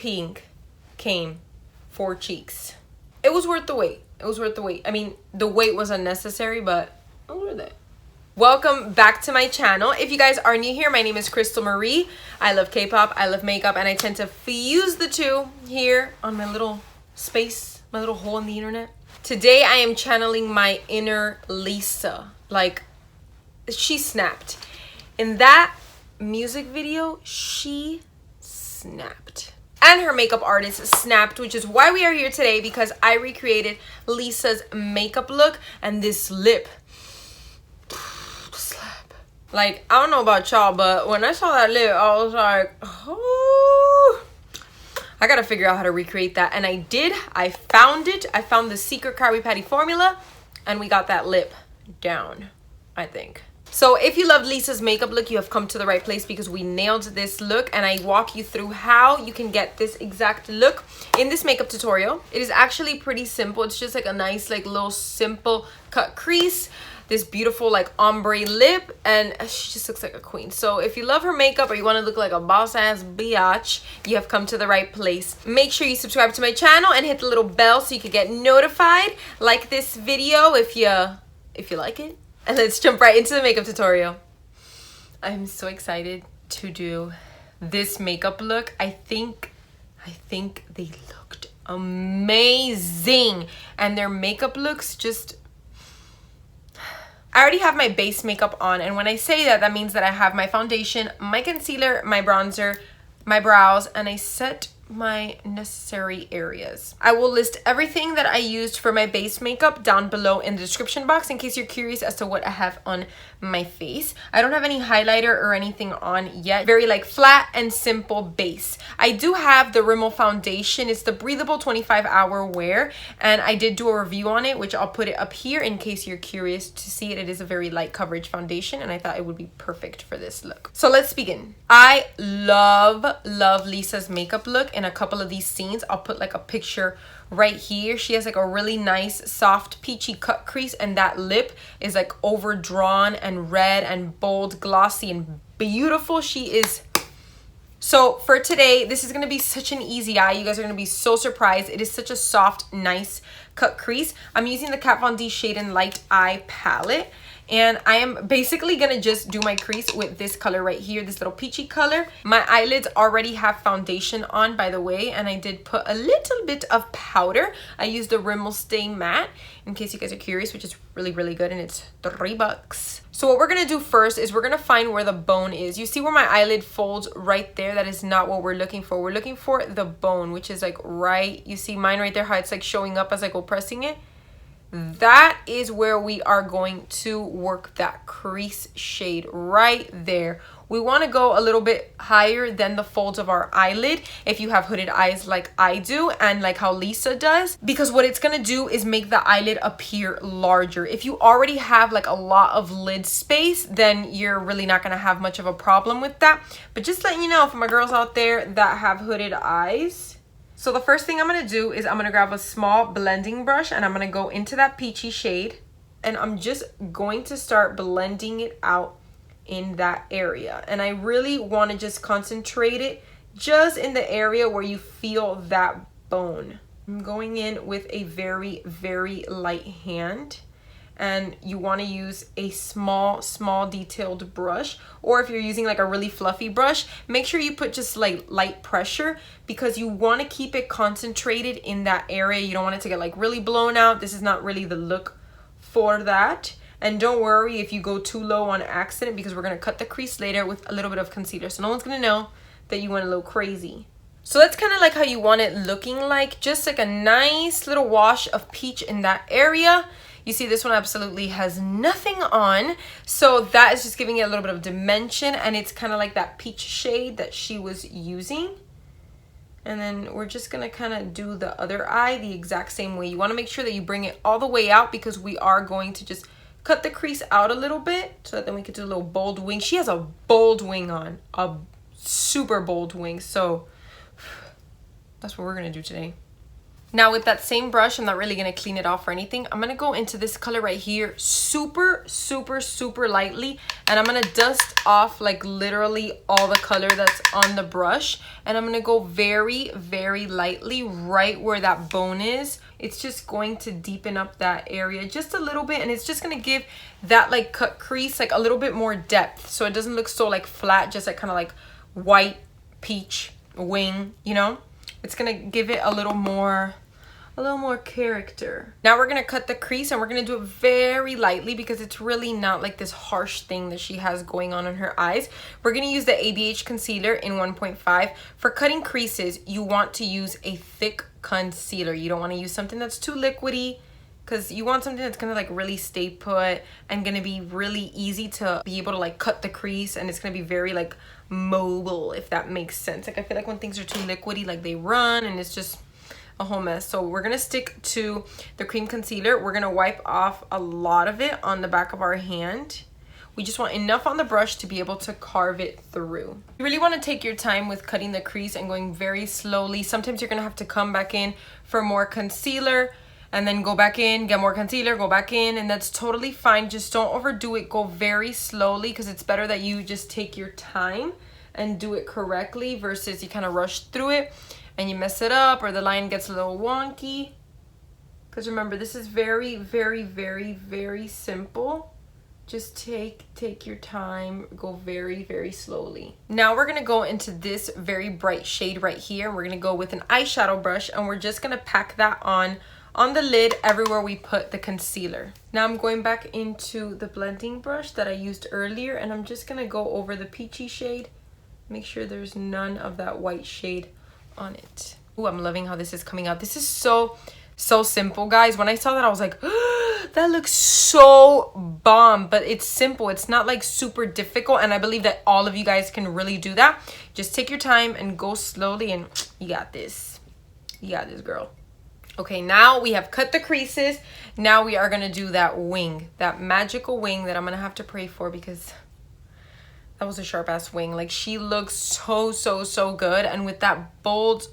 Blackpink came for cheeks. It was worth the wait. It was worth the wait. I mean, the wait was unnecessary, but it was worth it. Welcome back to my channel. If you guys are new here, my name is Crystal Marie. I love K-pop, I love makeup, and I tend to fuse the two here on my little space, my little hole in the internet. Today I am channeling my inner Lisa. Like, she snapped. In that music video, she snapped. And her makeup artist snapped, which is why we are here today, because I recreated Lisa's makeup look. And this lip, slap. Like, I don't know about y'all, but when I saw that lip, I was like, oh, I gotta figure out how to recreate that. And I did. I found it. I found the secret Krabby Patty formula, and we got that lip down, I think. So if you love Lisa's makeup look, you have come to the right place, because we nailed this look, and I walk you through how you can get this exact look in this makeup tutorial. It is actually pretty simple. It's just like a nice, like, little simple cut crease, this beautiful like ombre lip, and she just looks like a queen. So if you love her makeup or you want to look like a boss ass biatch, you have come to the right place. Make sure you subscribe to my channel and hit the little bell so you can get notified. Like this video if you like it. And let's jump right into the makeup tutorial. I'm so excited to do this makeup look. I think they looked amazing. And their makeup looks just... I already have my base makeup on. And when I say that, that means that I have my foundation, my concealer, my bronzer, my brows, and I set my necessary areas. I will list everything that I used for my base makeup down below in the description box in case you're curious as to what I have on my face. I don't have any highlighter or anything on yet. Very like flat and simple base. I do have the Rimmel foundation. It's the breathable 25-hour wear, and I did do a review on it, which I'll put it up here in case you're curious to see it. It is a very light coverage foundation, and I thought it would be perfect for this look. So let's begin. I love Lisa's makeup look. In a couple of these scenes, I'll put like a picture right here. She has like a really nice soft peachy cut crease, and that lip is like overdrawn and red and bold, glossy and beautiful. She is... So for today, this is going to be such an easy eye. You guys are going to be so surprised. It is such a soft, nice cut crease. I'm using the Kat Von D Shade and Light Eye palette. And I am basically going to just do my crease with this color right here, this little peachy color. My eyelids already have foundation on, by the way, and I did put a little bit of powder. I used the Rimmel Stay Matte, in case you guys are curious, which is really, really good, and it's $3. So what we're going to do first is we're going to find where the bone is. You see where my eyelid folds right there? That is not what we're looking for. We're looking for the bone, which is like right, you see mine right there, how it's like showing up as I go pressing it? That is where we are going to work that crease shade right there. We want to go a little bit higher than the folds of our eyelid if you have hooded eyes like I do and like how Lisa does, because what it's going to do is make the eyelid appear larger. If you already have like a lot of lid space, then you're really not going to have much of a problem with that. But just letting you know, for my girls out there that have hooded eyes. So the first thing I'm going to do is I'm going to grab a small blending brush, and I'm going to go into that peachy shade, and I'm just going to start blending it out in that area. And I really want to just concentrate it just in the area where you feel that bone. I'm going in with a very, very light hand. And you want to use a small detailed brush, or if you're using like a really fluffy brush, make sure you put just like light pressure, because you want to keep it concentrated in that area. You don't want it to get like really blown out. This is not really the look for that. And don't worry if you go too low on accident, because we're going to cut the crease later with a little bit of concealer, so no one's going to know that you went a little crazy. So that's kind of like how you want it looking like, just like a nice little wash of peach in that area. You see this one absolutely has nothing on, so that is just giving it a little bit of dimension, and it's kind of like that peach shade that she was using. And then we're just gonna kind of do the other eye the exact same way. You want to make sure that you bring it all the way out, because we are going to just cut the crease out a little bit, so that then we could do a little bold wing. She has a bold wing on, a super bold wing, so that's what we're gonna do today. Now with that same brush, I'm not really going to clean it off or anything. I'm going to go into this color right here super, super, super lightly. And I'm going to dust off like literally all the color that's on the brush. And I'm going to go very, very lightly right where that bone is. It's just going to deepen up that area just a little bit. And it's just going to give that like cut crease like a little bit more depth. So it doesn't look so like flat, just like kind of like white peach wing, you know? It's going to give it a little more character. Now we're gonna cut the crease and we're gonna do it very lightly because it's really not like this harsh thing that she has going on in her eyes. We're gonna use the ABH concealer in 1.5. For cutting creases, you want to use a thick concealer. You don't want to use something that's too liquidy, because you want something that's gonna like really stay put and gonna be really easy to be able to like cut the crease, and it's gonna be very like mobile, if that makes sense. Like I feel like when things are too liquidy, like they run and it's just a whole mess. So we're gonna stick to the cream concealer. We're gonna wipe off a lot of it on the back of our hand. We just want enough on the brush to be able to carve it through. You really want to take your time with cutting the crease and going very slowly. Sometimes you're gonna have to come back in for more concealer and then go back in, get more concealer, go back in, and that's totally fine. Just don't overdo it. Go very slowly, because it's better that you just take your time and do it correctly versus you kind of rush through it and you mess it up, or the line gets a little wonky. Because remember, this is very, very, very, very simple. Just take your time, go very, very slowly. Now we're gonna go into this very bright shade right here. We're gonna go with an eyeshadow brush, and we're just gonna pack that on the lid everywhere we put the concealer. Now I'm going back into the blending brush that I used earlier, and I'm just gonna go over the peachy shade. Make sure there's none of that white shade on it. Oh, I'm loving how this is coming out. This is so simple, guys. When I saw that, I was like, oh, that looks so bomb. But it's simple. It's not like super difficult, and I believe that all of you guys can really do that. Just take your time and go slowly, and you got this. You got this, girl. Okay, now we have cut the creases. Now we are gonna do that wing, that magical wing that I'm gonna have to pray for, because that was a sharp ass wing. Like, she looks so good, and with that bold,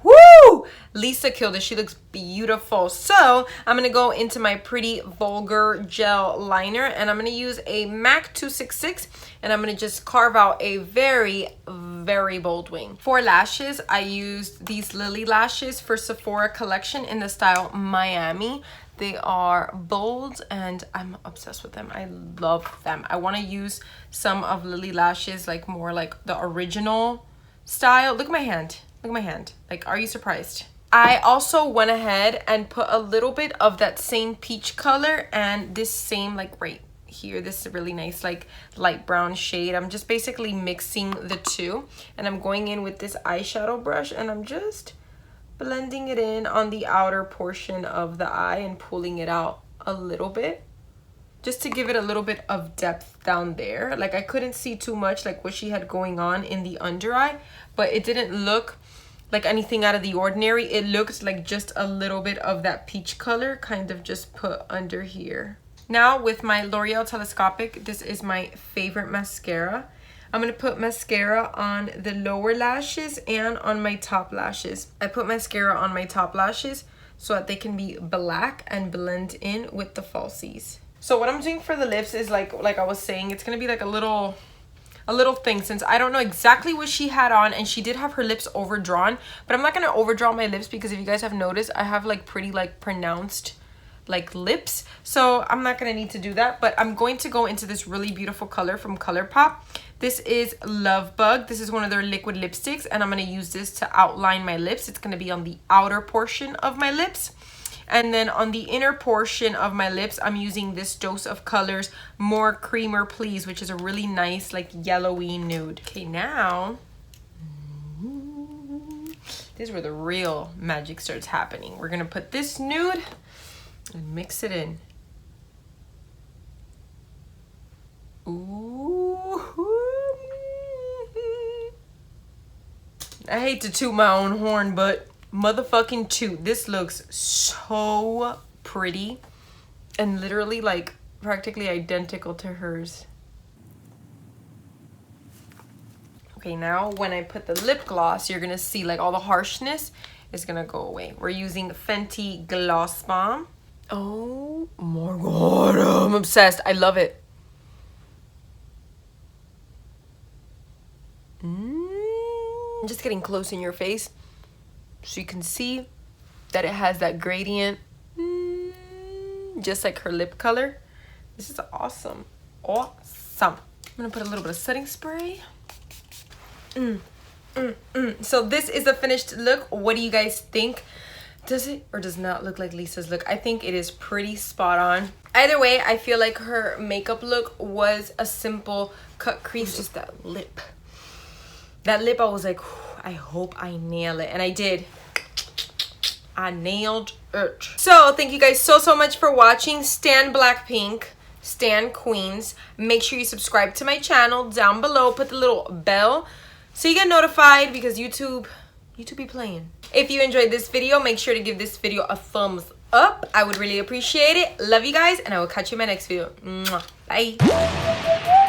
woo, Lisa killed it. She looks beautiful. So I'm gonna go into my pretty vulgar gel liner, and I'm gonna use a MAC 266, and I'm gonna just carve out a very bold wing. For lashes, I used these Lilly lashes for Sephora collection in the style Miami. They are bold and I'm obsessed with them. I love them. I want to use some of Lilly lashes, like more like the original style. Look at my hand. Look at my hand. Like, are you surprised? I also went ahead and put a little bit of that same peach color and this same, like right here, this really nice like light brown shade. I'm just basically mixing the two, and I'm going in with this eyeshadow brush, and I'm just blending it in on the outer portion of the eye and pulling it out a little bit, just to give it a little bit of depth down there. Like, I couldn't see too much like what she had going on in the under eye, but it didn't look like anything out of the ordinary. It looked like just a little bit of that peach color kind of just put under here. Now with my L'Oreal Telescopic, this is my favorite mascara. I'm going to put mascara on the lower lashes and on my top lashes. I put mascara on my top lashes so that they can be black and blend in with the falsies. So what I'm doing for the lips is like I was saying, it's going to be like a little thing, since I don't know exactly what she had on, and she did have her lips overdrawn, but I'm not going to overdraw my lips because if you guys have noticed, I have like pretty like pronounced like lips, so I'm not gonna need to do that. But I'm going to go into this really beautiful color from Colourpop. This is Love Bug. This is one of their liquid lipsticks, and I'm gonna use this to outline my lips. It's gonna be on the outer portion of my lips, and then on the inner portion of my lips, I'm using this Dose of Colors More Creamer Please, which is a really nice like yellowy nude. Okay, now this is where the real magic starts happening. We're gonna put this nude and mix it in. Ooh. I hate to toot my own horn, but motherfucking toot. This looks so pretty and literally like practically identical to hers. Okay, now when I put the lip gloss, you're gonna see like all the harshness is gonna go away. We're using Fenty Gloss Bomb. Oh my god, I'm obsessed. I love it. I'm just getting close in your face so you can see that it has that gradient, just like her lip color. This is awesome. Awesome. I'm gonna put a little bit of setting spray. So this is the finished look. What do you guys think? Does it or does not look like Lisa's look? I think it is pretty spot on. Either way, I feel like her makeup look was a simple cut crease. Just that lip. That lip, I was like, I hope I nail it. And I did. I nailed it. So thank you guys so much for watching. Stan Blackpink. Stan Queens. Make sure you subscribe to my channel down below. Put the little bell so you get notified because YouTube be playing. If you enjoyed this video, make sure to give this video a thumbs up. I would really appreciate it. Love you guys, and I will catch you in my next video. Mwah. Bye.